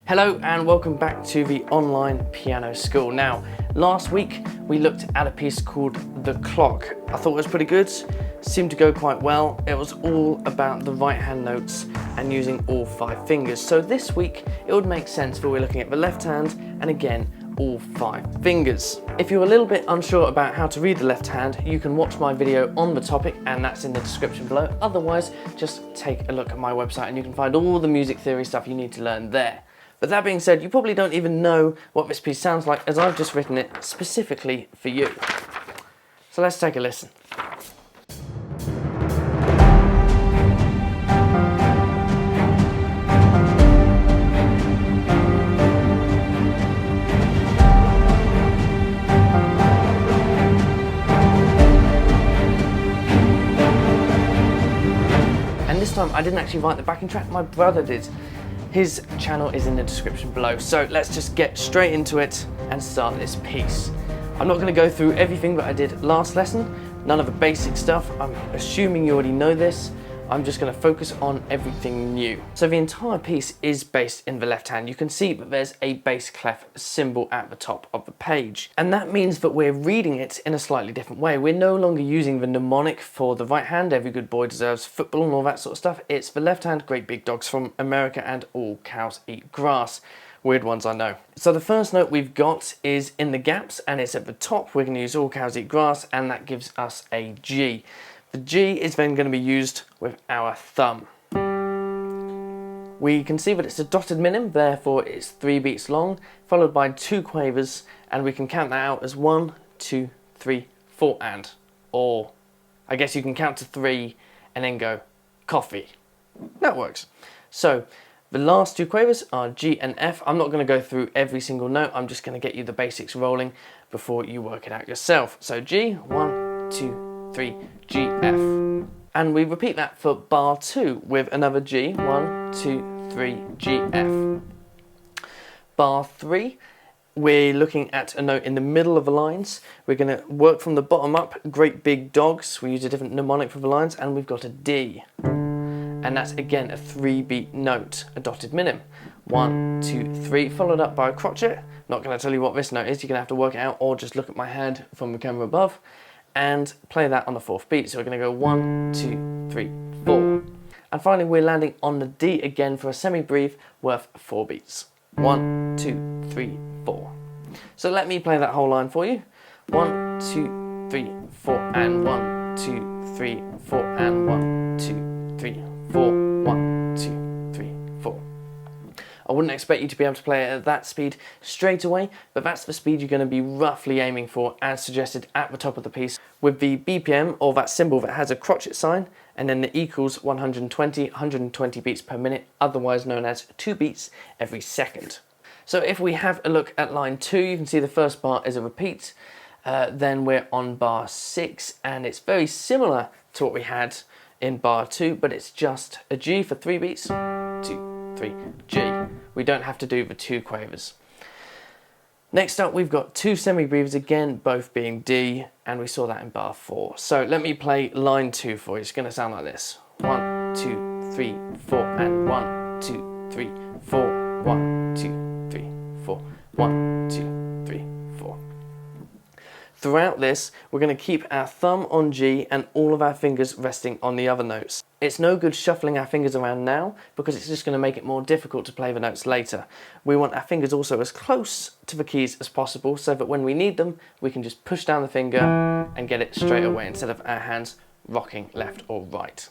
Hello and welcome back to the online piano school. Now, last week we looked at a piece called The Clock. I thought it was pretty good, seemed to go quite well. It was all about the right hand notes and using all 5 fingers. So this week it would make sense for we're looking at the left hand and again all 5 fingers. If you're a little bit unsure about how to read the left hand, you can watch my video on the topic and that's in the description below. Otherwise, just take a look at my website and you can find all the music theory stuff you need to learn there. But that being said, you probably don't even know what this piece sounds like as I've just written it specifically for you. So let's take a listen. And this time I didn't actually write the backing track, my brother did. His channel is in the description below, so let's just get straight into it and start this piece. I'm not going to go through everything that I did last lesson, none of the basic stuff. I'm assuming you already know this. I'm just going to focus on everything new. So the entire piece is based in the left hand. You can see that there's a bass clef symbol at the top of the page. And that means that we're reading it in a slightly different way. We're no longer using the mnemonic for the right hand, every good boy deserves football and all that sort of stuff. It's the left hand, great big dogs from America and all cows eat grass. Weird ones, I know. So the first note we've got is in the gaps and it's at the top. We're going to use all cows eat grass and that gives us a G. The G is then going to be used with our thumb. We can see that it's a dotted minim, therefore it's 3 beats long, followed by 2 quavers, and we can count that out as 1, 2, 3, 4 and. Or, I guess you can count to 3 and then go, coffee. That works. So, the last 2 quavers are G and F. I'm not going to go through every single note, I'm just going to get you the basics rolling before you work it out yourself. So G, 1, 2, 3, G, F. And we repeat that for bar 2 with another G, 1, 2, 3, G, F. Bar 3, we're looking at a note in the middle of the lines. We're going to work from the bottom up, great big dogs. We use a different mnemonic for the lines and we've got a D. And that's again a 3-beat note, a dotted minim. 1, 2, 3, followed up by a crotchet. Not going to tell you what this note is, you're going to have to work it out or just look at my hand from the camera above and play that on the 4th beat. So we're going to go 1, 2, 3, 4. And finally we're landing on the D again for a semi-breathe worth 4 beats. 1, 2, 3, 4. So let me play that whole line for you. 1, 2, 3, 4 and 1, 2, 3, 4 and 1, 2, 3, 4, 1, 2, 3, 4. I wouldn't expect you to be able to play it at that speed straight away, but that's the speed you're going to be roughly aiming for as suggested at the top of the piece with the BPM or that symbol that has a crotchet sign and then the equals 120 beats per minute, otherwise known as 2 beats every second. So if we have a look at line 2, you can see the first bar is a repeat, then we're on bar 6 and it's very similar to what we had in bar 2, but it's just a G for 3 beats, 2, 3, G. We don't have to do the 2 quavers. Next up we've got 2 semi-breathers again, both being D, and we saw that in bar 4. So let me play line 2 for you. It's going to sound like this. 1, 2, 3, 4 and 1, 2, 3, 4, 1, 2, 3, 4, 1, 2, 3, 4. Throughout this, we're going to keep our thumb on G and all of our fingers resting on the other notes. It's no good shuffling our fingers around now because it's just going to make it more difficult to play the notes later. We want our fingers also as close to the keys as possible so that when we need them, we can just push down the finger and get it straight away instead of our hands rocking left or right.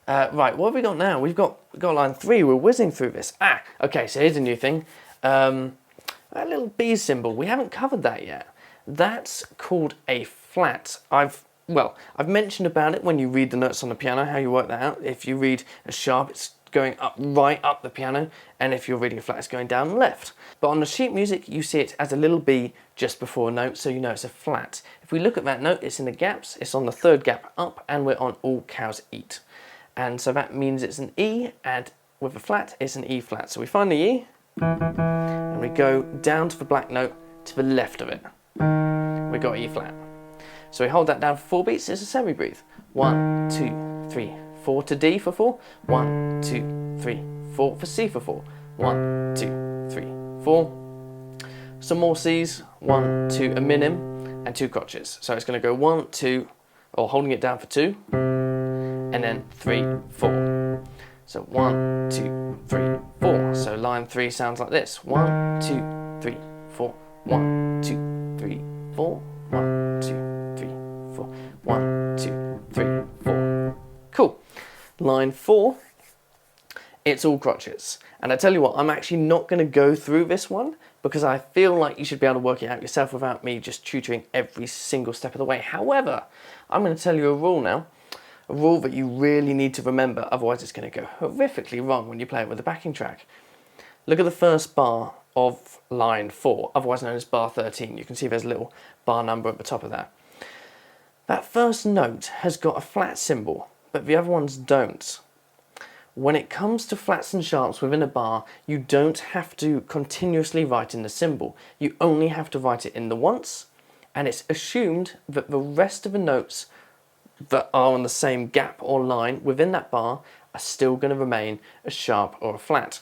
Right, what have we got now? We've got line 3, we're whizzing through this. Okay, so here's a new thing. That little B symbol, we haven't covered that yet. That's called a flat. I've mentioned about it when you read the notes on the piano, how you work that out. If you read a sharp, it's going up right up the piano, and if you're reading a flat, it's going down left. But on the sheet music, you see it as a little B just before a note, so you know it's a flat. If we look at that note, it's in the gaps, it's on the 3rd gap up, and we're on all cows eat. And so that means it's an E, and with a flat, it's an E flat. So we find the E, and we go down to the black note to the left of it. We got E flat. So we hold that down for 4 beats, it's a semi-breathe. 1, 2, 3, 4 to D for 4. 1, 2, 3, 4 for C for 4. 1, 2, 3, 4. Some more Cs, 1, 2, a minim, and 2 crotches. So it's going to go 1, 2, or holding it down for 2, and then 3, 4. So 1, 2, 3, 4. So line 3 sounds like this. 1, 2, 3, 4. 1, 2, 3, 4. 1, 2, 3, 4. 1, 2, 3, 4. Cool. Line 4, it's all crotches. And I tell you what, I'm actually not going to go through this one because I feel like you should be able to work it out yourself without me just tutoring every single step of the way. However, I'm going to tell you a rule now. A rule that you really need to remember, otherwise it's going to go horrifically wrong when you play it with a backing track. Look at the first bar of line 4, otherwise known as bar 13. You can see there's a little bar number at the top of that. That first note has got a flat symbol, but the other ones don't. When it comes to flats and sharps within a bar, you don't have to continuously write in the symbol. You only have to write it in the once, and it's assumed that the rest of the notes that are on the same gap or line within that bar are still going to remain a sharp or a flat.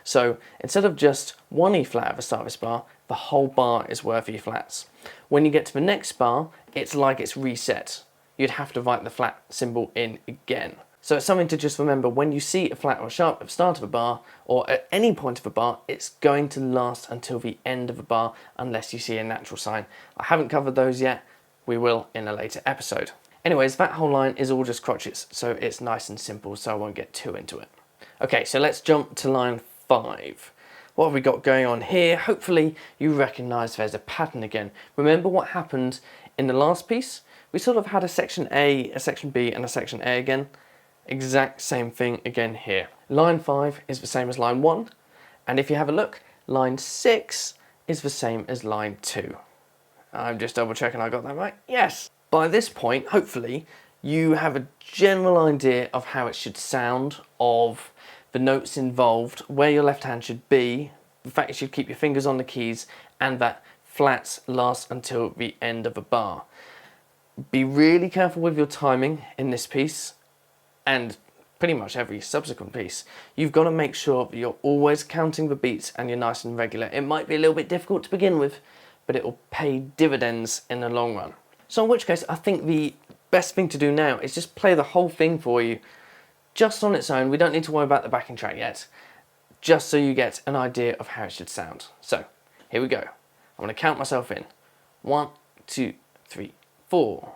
So instead of just one E flat at the start of this bar, the whole bar is worth E flats. When you get to the next bar, it's like it's reset. You'd have to write the flat symbol in again. So it's something to just remember when you see a flat or a sharp at the start of a bar or at any point of a bar, it's going to last until the end of a bar unless you see a natural sign. I haven't covered those yet. We will in a later episode. Anyways, that whole line is all just crotches, so it's nice and simple, so I won't get too into it. Okay, so let's jump to line 5. What have we got going on here? Hopefully you recognise there's a pattern again. Remember what happened in the last piece? We sort of had a section A, a section B, and a section A again. Exact same thing again here. Line 5 is the same as line 1, and if you have a look, line 6 is the same as line 2. I'm just double checking I got that right. Yes! By this point, hopefully, you have a general idea of how it should sound, of the notes involved, where your left hand should be, the fact you should keep your fingers on the keys, and that flats last until the end of a bar. Be really careful with your timing in this piece, and pretty much every subsequent piece. You've got to make sure that you're always counting the beats and you're nice and regular. It might be a little bit difficult to begin with, but it will pay dividends in the long run. So in which case, I think the best thing to do now is just play the whole thing for you, just on its own. We don't need to worry about the backing track yet, just so you get an idea of how it should sound. So, here we go. I'm going to count myself in. 1, 2, 3, 4.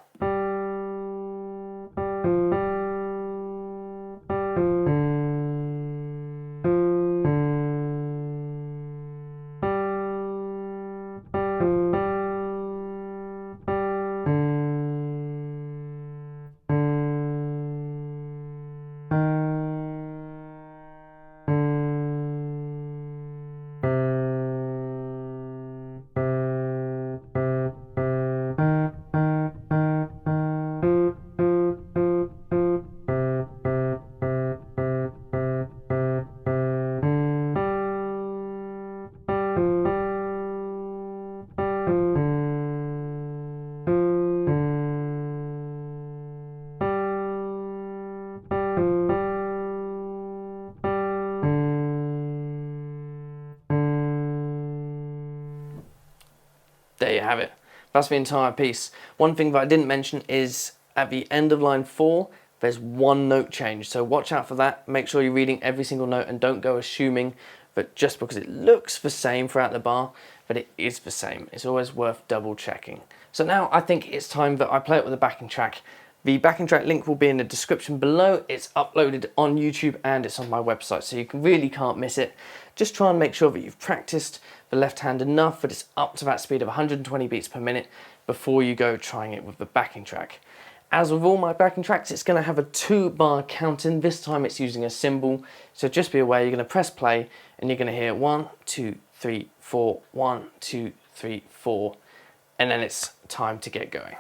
There you have it. That's the entire piece. One thing that I didn't mention is at the end of line 4, there's one note change. So watch out for that. Make sure you're reading every single note and don't go assuming that just because it looks the same throughout the bar, that it is the same. It's always worth double checking. So now I think it's time that I play it with a backing track. The backing track link will be in the description below. It's uploaded on YouTube and it's on my website, so you really can't miss it. Just try and make sure that you've practiced the left hand enough that it's up to that speed of 120 beats per minute before you go trying it with the backing track. As with all my backing tracks, it's going to have a 2-bar count in. This time it's using a cymbal, so just be aware you're going to press play and you're going to hear 1, 2, 3, 4, 1, 2, 3, 4, and then it's time to get going.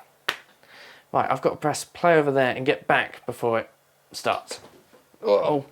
Right, I've got to press play over there and get back before it starts. Uh-oh.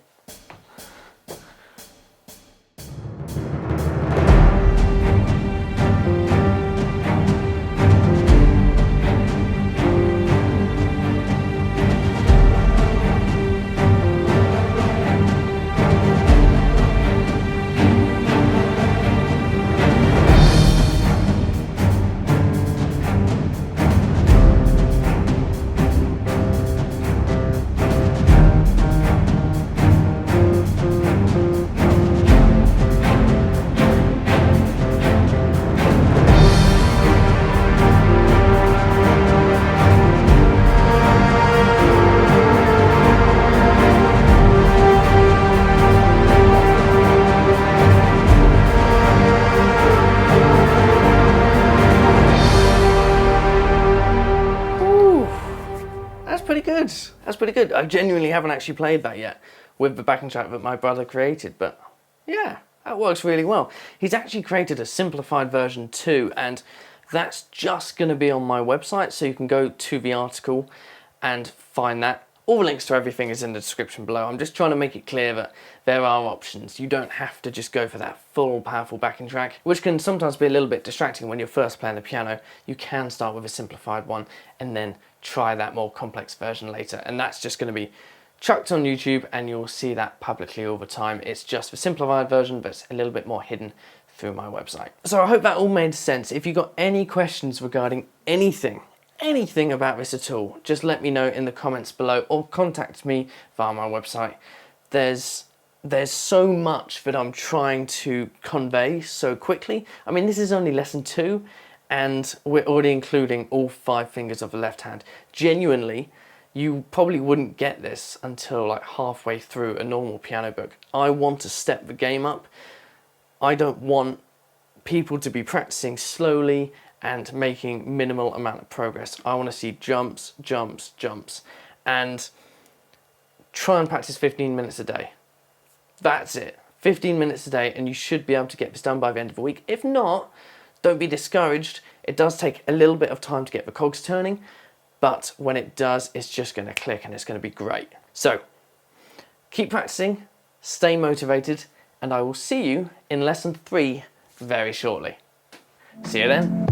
pretty good. I genuinely haven't actually played that yet with the backing track that my brother created, but yeah, that works really well. He's actually created a simplified version too, and that's just going to be on my website, so you can go to the article and find that. All the links to everything is in the description below. I'm just trying to make it clear that there are options. You don't have to just go for that full powerful backing track, which can sometimes be a little bit distracting when you're first playing the piano. You can start with a simplified one and then try that more complex version later. And that's just going to be chucked on YouTube, and you'll see that publicly all the time. It's just the simplified version, but it's a little bit more hidden through my website. So I hope that all made sense. If you've got any questions regarding anything about this at all, just let me know in the comments below or contact me via my website. There's so much that I'm trying to convey so quickly. I mean, this is only lesson 2 and we're already including all 5 fingers of the left hand. Genuinely, you probably wouldn't get this until like halfway through a normal piano book. I want to step the game up. I don't want people to be practicing slowly and making minimal amount of progress. I want to see jumps, jumps, jumps, and try and practice 15 minutes a day. That's it. 15 minutes a day, and you should be able to get this done by the end of the week. If not, don't be discouraged. It does take a little bit of time to get the cogs turning, but when it does, it's just going to click and it's going to be great. So keep practicing, stay motivated, and I will see you in lesson 3 very shortly. See you then.